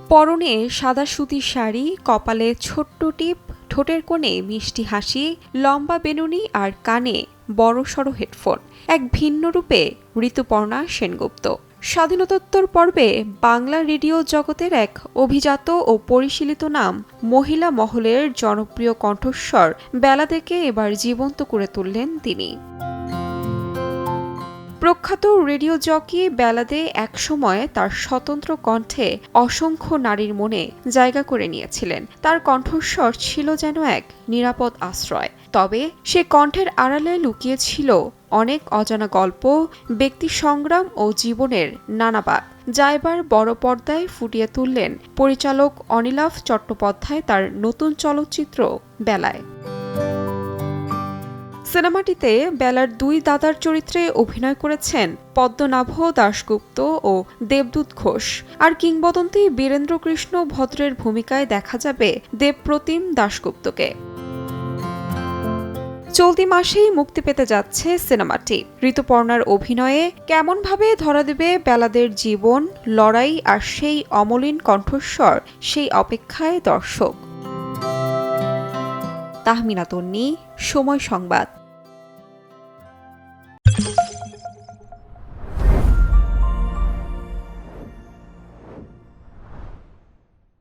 পরনে সাদা সুতির শাড়ি, কপালে ছোট্ট টিপ, ঠোঁটের কোণে মিষ্টি হাসি, লম্বা বেনুনি আর কানে বড়সড় হেডফোন। এক ভিন্ন রূপে ঋতুপর্ণা সেনগুপ্ত। স্বাধীনতোত্তর পর্বে বাংলা রেডিও জগতের এক অভিজাত ও পরিশীলিত নাম। মহিলা মহলের জনপ্রিয় কণ্ঠস্বর বেলাদেকে এবার জীবন্ত করে তুললেন তিনি। প্রখ্যাত রেডিও জকি বেলাদে একসময় তার স্বতন্ত্র কণ্ঠে অসংখ্য নারীর মনে জায়গা করে নিয়েছিলেন। তার কণ্ঠস্বর ছিল যেন এক নিরাপদ আশ্রয়। তবে সে কণ্ঠের আড়ালে লুকিয়ে ছিল অনেক অজানা গল্প, ব্যক্তি সংগ্রাম ও জীবনের নানা বাঁক, যা এবার বড় পর্দায় ফুটিয়ে তুললেন পরিচালক অনিলাভ চট্টোপাধ্যায় তার নতুন চলচ্চিত্র বেলায়। সিনেমাটিতে বেলার দুই দাদার চরিত্রে অভিনয় করেছেন পদ্মনাভ দাশগুপ্ত ও দেবদূত ঘোষ। আর কিংবদন্তি বীরেন্দ্র কৃষ্ণ ভদ্রের ভূমিকায় দেখা যাবে দেবপ্রতিম দাশগুপ্তকে। চলতি মাসেই মুক্তি পেতে যাচ্ছে সিনেমাটি। ঋতুপর্ণার অভিনয়ে কেমনভাবে ধরা দেবে বেলাদের জীবন, লড়াই আর সেই অমলিন কণ্ঠস্বর, সেই অপেক্ষায় দর্শক। তাহমিনা তন্নি, সময় সংবাদ।